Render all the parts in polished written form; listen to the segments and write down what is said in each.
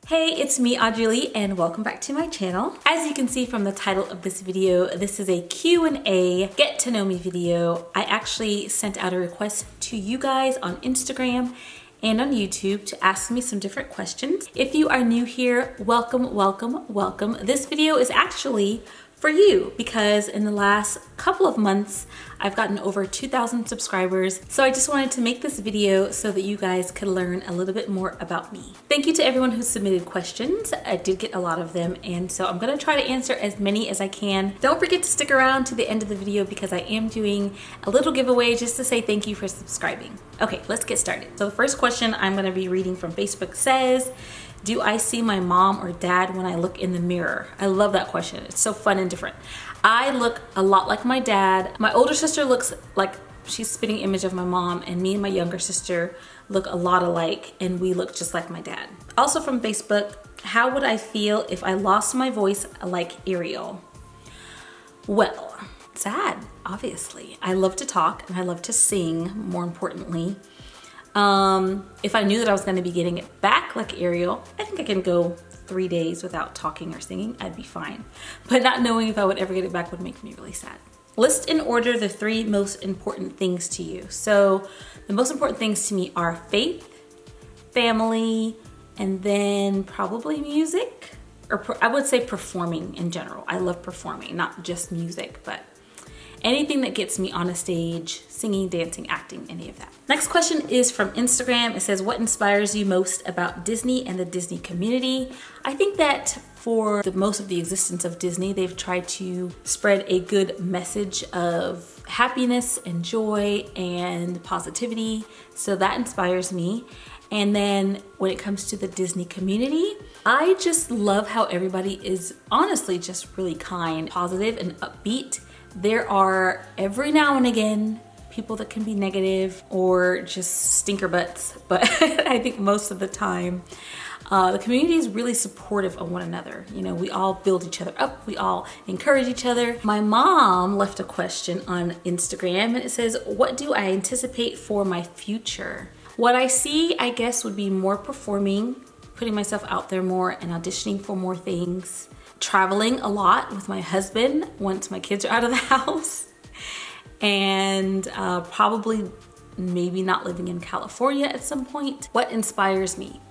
Hey, it's me, Audrey, and welcome back to my channel. As you can see from the title of this video, this is a Q&A get to know me video. I actually sent out a request to you guys on Instagram and on YouTube to ask me some different questions. If you are new here, welcome, welcome, welcome. This video is actually for you because in the last couple of months, I've gotten over 2,000 subscribers. So I just wanted to make this video so that you guys could learn a little bit more about me. Thank you to everyone who submitted questions. I did get a lot of them, and so I'm gonna try to answer as many as I can. Don't forget to stick around to the end of the video because I am doing a little giveaway just to say thank you for subscribing. Okay, let's get started. So the first question I'm gonna be reading from Facebook says, do I see my mom or dad when I look in the mirror? I love that question. It's so fun and different. I look a lot like my dad. My older sister looks like she's spitting image of my mom, and me and my younger sister look a lot alike, and we look just like my dad. Also from Facebook, how would I feel if I lost my voice like Ariel? Well, sad, obviously. I love to talk and I love to sing, more importantly. If I knew that I was going to be getting it back like Ariel, I think I can go 3 days without talking or singing. I'd be fine. But not knowing if I would ever get it back would make me really sad. List in order the 3 most important things to you. So the most important things to me are faith, family, and then probably music. Or I would say performing in general. I love performing, not just music, but anything that gets me on a stage, singing, dancing, acting, any of that. Next question is from Instagram. It says, what inspires you most about Disney and the Disney community? I think that for most of the existence of Disney, they've tried to spread a good message of happiness and joy and positivity. So that inspires me. And then when it comes to the Disney community, I just love how everybody is honestly just really kind, positive, and upbeat. There are every now and again people that can be negative or just stinker butts, but I think most of the time the community is really supportive of one another. You know, we all build each other up, we all encourage each other. My mom left a question on Instagram and it says, what do I anticipate for my future? What I see, I guess, would be more performing, putting myself out there more and auditioning for more things. Traveling a lot with my husband once my kids are out of the house, and probably maybe not living in California at some point. What inspires me?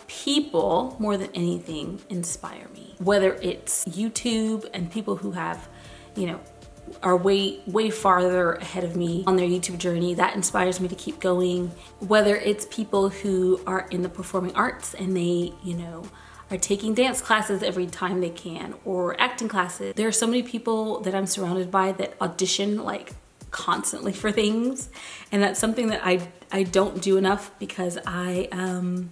People more than anything inspire me, whether it's YouTube and people who have, you know, are way farther ahead of me on their YouTube journey. That inspires me to keep going. Whether it's people who are in the performing arts and they, you know, are taking dance classes every time they can, or acting classes. There are so many people that I'm surrounded by that audition like constantly for things, and that's something that I don't do enough because I'm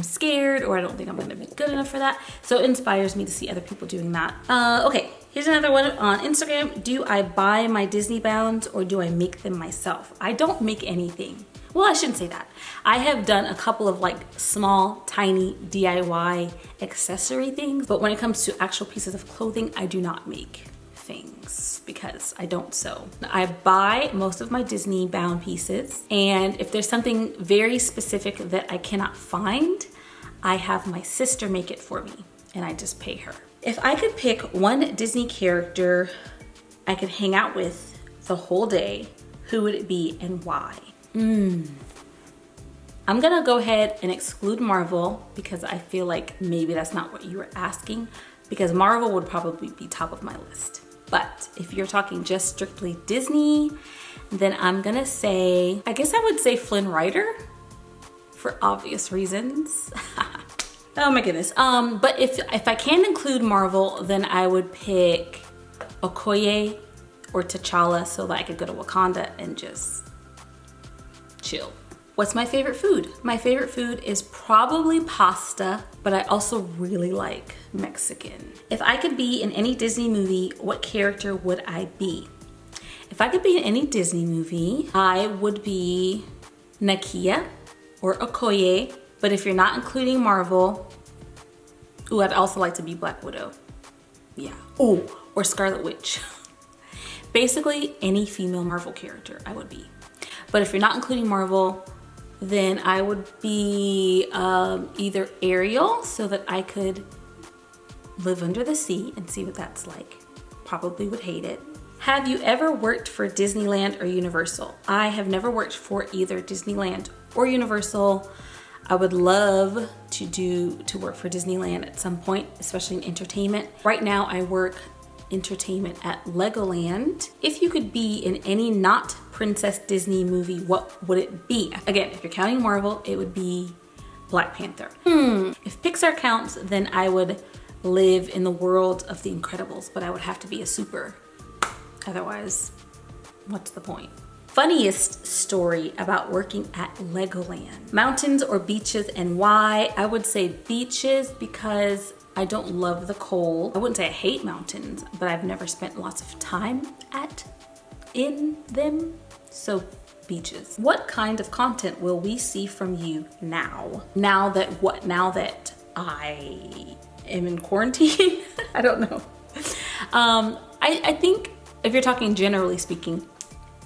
scared, or I don't think I'm gonna be good enough for that. So it inspires me to see other people doing that. Okay, here's another one on Instagram. Do I buy my Disney bounds or do I make them myself? I don't make anything. Well, I shouldn't say that. I have done a couple of like small, tiny DIY accessory things, but when it comes to actual pieces of clothing, I do not make things because I don't sew. I buy most of my Disney bound pieces, and if there's something very specific that I cannot find, I have my sister make it for me and I just pay her. If I could pick one Disney character I could hang out with the whole day, who would it be and why? I'm gonna go ahead and exclude Marvel because I feel like maybe that's not what you were asking, because Marvel would probably be top of my list. But if you're talking just strictly Disney, then I'm gonna say, I guess I would say Flynn Rider for obvious reasons. Oh my goodness. But if I can include Marvel, then I would pick Okoye or T'Challa so that I could go to Wakanda and just chill. What's my favorite food? My favorite food is probably pasta, but I also really like Mexican. If I could be in any Disney movie, what character would I be? If I could be in any Disney movie, I would be Nakia or Okoye, but if you're not including Marvel, ooh, I'd also like to be Black Widow. Yeah. Oh, or Scarlet Witch. Basically, any female Marvel character I would be. But if you're not including Marvel, then I would be either Ariel, so that I could live under the sea and see what that's like. Probably would hate it. Have you ever worked for Disneyland or Universal? I have never worked for either Disneyland or Universal. I would love to work for Disneyland at some point, especially in entertainment. Right now I work entertainment at Legoland. If you could be in any not Princess Disney movie, what would it be? Again, if you're counting Marvel, it would be Black Panther. If Pixar counts, then I would live in the world of The Incredibles, but I would have to be a super. Otherwise, what's the point? Funniest story about working at Legoland. Mountains or beaches, and why? I would say beaches because I don't love the cold. I wouldn't say I hate mountains, but I've never spent lots of time in them. So beaches. What kind of content will we see from you now? Now that I am in quarantine? I don't know. I think if you're talking generally speaking,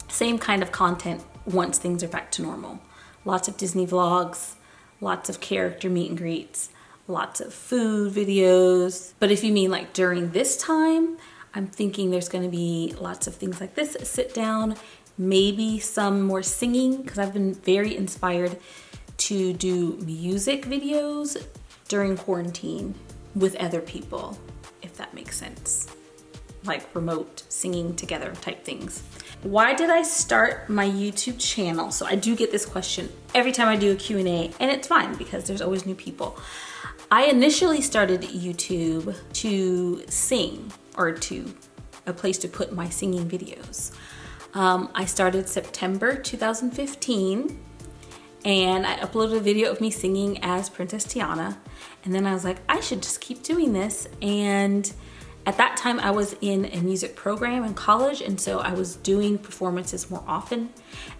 same kind of content once things are back to normal. Lots of Disney vlogs, lots of character meet and greets, lots of food videos. But if you mean like during this time, I'm thinking there's gonna be lots of things like this, sit down, maybe some more singing, because I've been very inspired to do music videos during quarantine with other people, if that makes sense. Like remote singing together type things. Why did I start my YouTube channel? So I do get this question every time I do a Q&A, and it's fine because there's always new people. I initially started YouTube to sing, or to a place to put my singing videos. I started September 2015, and I uploaded a video of me singing as Princess Tiana. And then I was like, I should just keep doing this. And at that time I was in a music program in college, and so I was doing performances more often.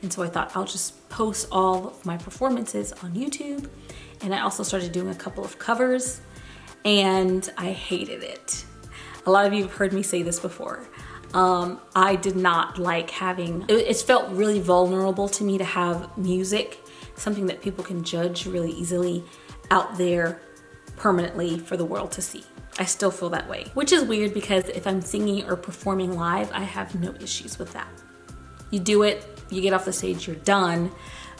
And so I thought I'll just post all of my performances on YouTube. And I also started doing a couple of covers, and I hated it. A lot of you have heard me say this before. I did not like having, it felt really vulnerable to me to have music, something that people can judge really easily, out there permanently for the world to see. I still feel that way, which is weird because if I'm singing or performing live, I have no issues with that. You do it, you get off the stage, you're done.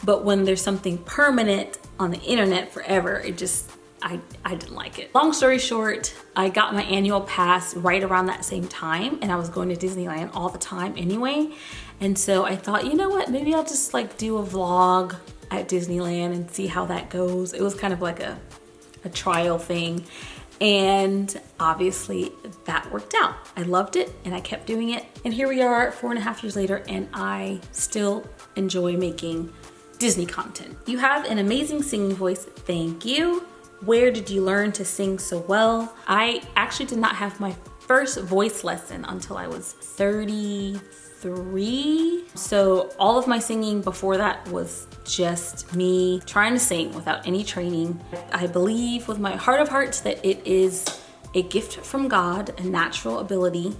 But when there's something permanent on the internet forever, it just, I didn't like it. Long story short, I got my annual pass right around that same time, and I was going to Disneyland all the time anyway. And so I thought, you know what, maybe I'll just like do a vlog at Disneyland and see how that goes. It was kind of like a trial thing. And obviously that worked out. I loved it and I kept doing it. And here we are 4.5 years later, and I still enjoy making Disney content. You have an amazing singing voice. Thank you. Where did you learn to sing so well? I actually did not have my first voice lesson until I was 33. So all of my singing before that was just me trying to sing without any training. I believe with my heart of hearts that it is a gift from God, a natural ability.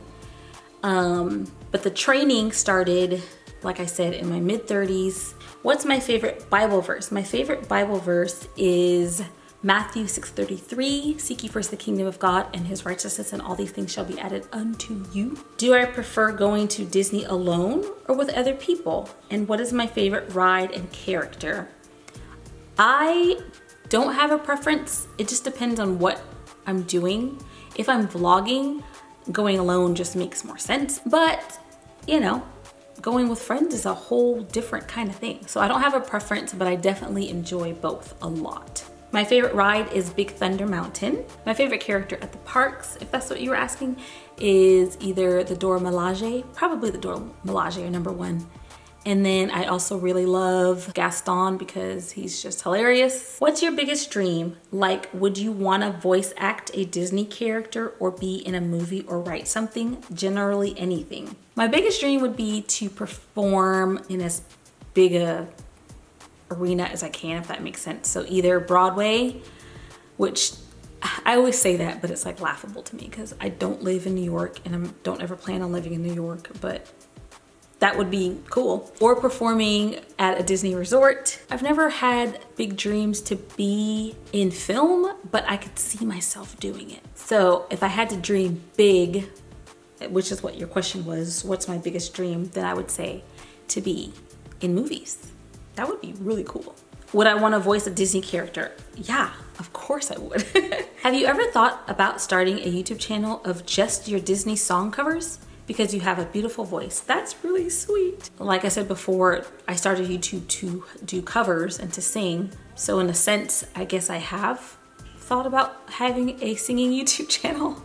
But the training started, like I said, in my mid-30s. What's my favorite Bible verse? My favorite Bible verse is Matthew 6:33, seek ye first the kingdom of God and his righteousness, and all these things shall be added unto you. Do I prefer going to Disney alone or with other people? And what is my favorite ride and character? I don't have a preference. It just depends on what I'm doing. If I'm vlogging, going alone just makes more sense. But, you know, going with friends is a whole different kind of thing. So I don't have a preference, but I definitely enjoy both a lot. My favorite ride is Big Thunder Mountain. My favorite character at the parks, if that's what you were asking, is either the Dora Milaje, probably the Dora Milaje are number one. And then I also really love Gaston because he's just hilarious. What's your biggest dream? Like, would you want to voice act a Disney character or be in a movie or write something? Generally anything. My biggest dream would be to perform in as big a arena as I can, if that makes sense. So either Broadway, which I always say that, but it's like laughable to me because I don't live in New York and I don't ever plan on living in New York, but that would be cool. Or performing at a Disney resort. I've never had big dreams to be in film, but I could see myself doing it. So if I had to dream big, which is what your question was, what's my biggest dream, then I would say to be in movies. That would be really cool. Would I want to voice a Disney character? Yeah, of course I would. Have you ever thought about starting a YouTube channel of just your Disney song covers? Because you have a beautiful voice. That's really sweet. Like I said before, I started YouTube to do covers and to sing. So in a sense, I guess I have thought about having a singing YouTube channel.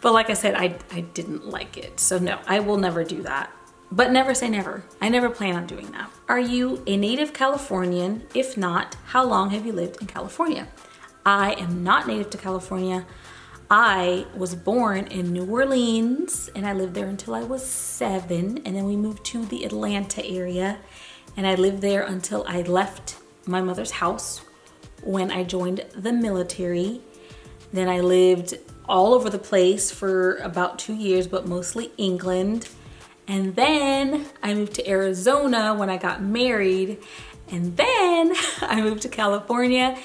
But like I said, I didn't like it. So no, I will never do that. But never say never. I never plan on doing that. Are you a native Californian? If not, how long have you lived in California? I am not native to California. I was born in New Orleans and I lived there until I was 7, and then we moved to the Atlanta area and I lived there until I left my mother's house when I joined the military. Then I lived all over the place for about 2 years, but mostly England. And then I moved to Arizona when I got married. And then I moved to California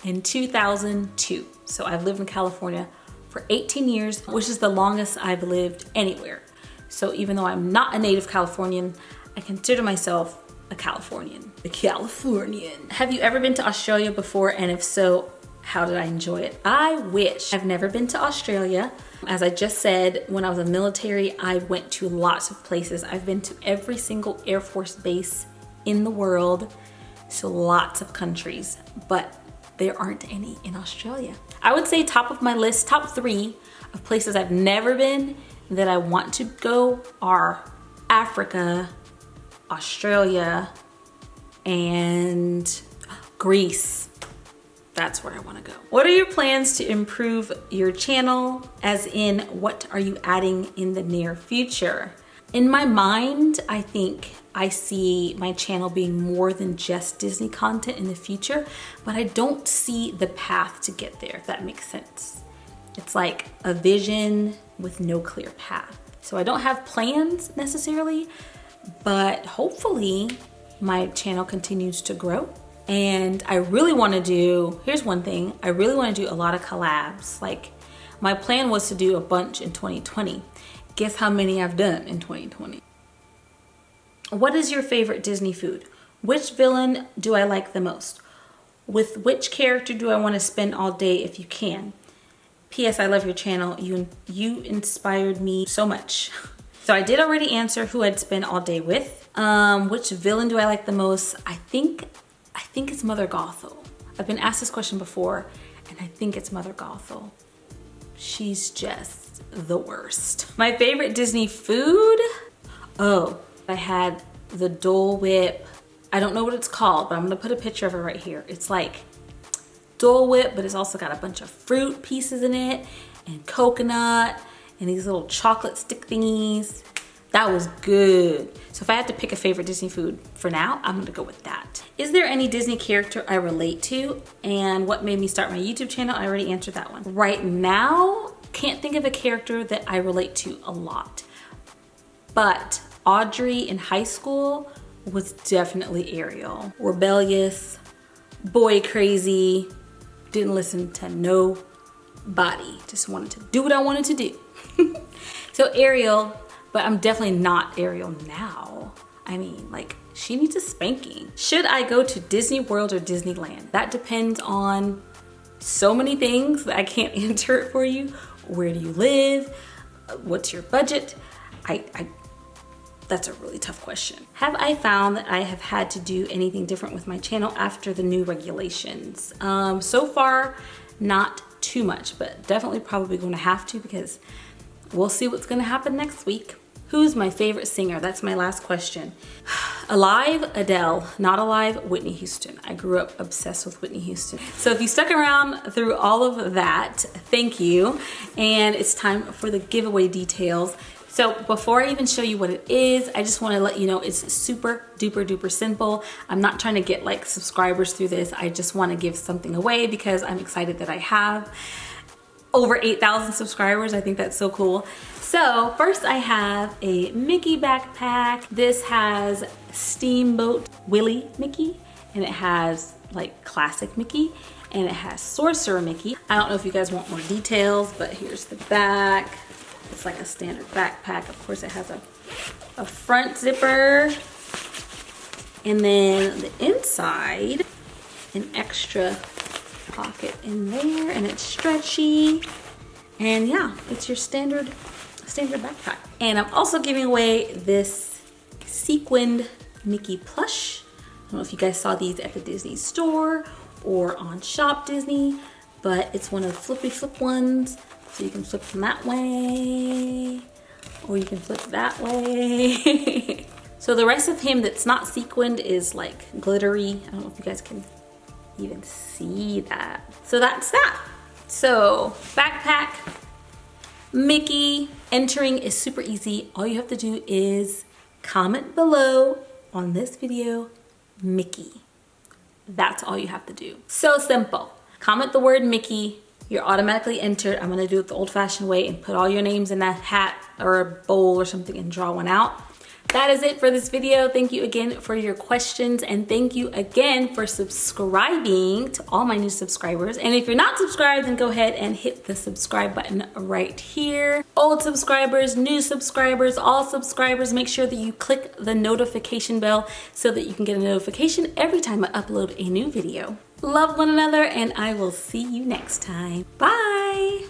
in 2002. So I've lived in California for 18 years, which is the longest I've lived anywhere. So even though I'm not a native Californian, I consider myself a Californian. A Californian. Have you ever been to Australia before? And if so, how did I enjoy it? I wish. I've never been to Australia. As I just said, when I was in the military, I went to lots of places. I've been to every single Air Force base in the world. So lots of countries, but there aren't any in Australia. I would say top of my list, top 3 of places I've never been that I want to go are Africa, Australia, and Greece. That's where I want to go. What are your plans to improve your channel? As in, what are you adding in the near future? In my mind, I think I see my channel being more than just Disney content in the future, but I don't see the path to get there, if that makes sense. It's like a vision with no clear path. So I don't have plans necessarily, but hopefully my channel continues to grow. And I really want to do, here's one thing, I really want to do a lot of collabs. Like my plan was to do a bunch in 2020. Guess how many I've done in 2020? What is your favorite Disney food? Which villain do I like the most? With which character do I want to spend all day if you can? P.S. I love your channel. You inspired me so much. So I did already answer who I'd spend all day with. Which villain do I like the most? I think it's Mother Gothel. I've been asked this question before, and I think it's Mother Gothel. She's just the worst. My favorite Disney food? Oh, I had the Dole Whip. I don't know what it's called, but I'm gonna put a picture of it right here. It's like Dole Whip, but it's also got a bunch of fruit pieces in it and coconut and these little chocolate stick thingies. That was good. So if I had to pick a favorite Disney food for now, I'm gonna go with that. Is there any Disney character I relate to? And what made me start my YouTube channel? I already answered that one. Right now, can't think of a character that I relate to a lot. But Audrey in high school was definitely Ariel. Rebellious, boy crazy, didn't listen to nobody. Just wanted to do what I wanted to do. So Ariel, but I'm definitely not Ariel now. I mean, like, she needs a spanking. Should I go to Disney World or Disneyland? That depends on so many things that I can't answer it for you. Where do you live? What's your budget? That's a really tough question. Have I found that I have had to do anything different with my channel after the new regulations? So far, not too much, but definitely probably going to have to, because we'll see what's going to happen next week. Who's my favorite singer? That's my last question. Alive, Adele. Not alive, Whitney Houston. I grew up obsessed with Whitney Houston. So if you stuck around through all of that, thank you. And it's time for the giveaway details. So before I even show you what it is, I just want to let you know it's super duper duper simple. I'm not trying to get like subscribers through this. I just want to give something away because I'm excited that I have. over 8,000 subscribers. I think that's so cool. So first I have a Mickey backpack. This has Steamboat Willie Mickey, and it has like classic Mickey, and it has Sorcerer Mickey. I don't know if you guys want more details, but here's the back. It's like a standard backpack. Of course it has a front zipper, and then the inside, an extra pocket in there, and it's stretchy. And yeah, it's your standard backpack. And I'm also giving away this sequined Mickey plush. I don't know if you guys saw these at the Disney store or on Shop Disney, but it's one of the flippy flip ones. So you can flip them that way, or you can flip that way. So the rest of him that's not sequined is like glittery. I don't know if you guys can even see that. So that's that. So backpack, Mickey. Entering is super easy. All you have to do is comment below on this video, Mickey. That's all you have to do. So simple. Comment the word Mickey. You're automatically entered. I'm gonna do it the old-fashioned way and put all your names in that hat or a bowl or something and draw one out. That is it for this video. Thank you again for your questions, and thank you again for subscribing to all my new subscribers. And if you're not subscribed, then go ahead and hit the subscribe button right here. Old subscribers, new subscribers, all subscribers, make sure that you click the notification bell so that you can get a notification every time I upload a new video. Love one another, and I will see you next time. Bye.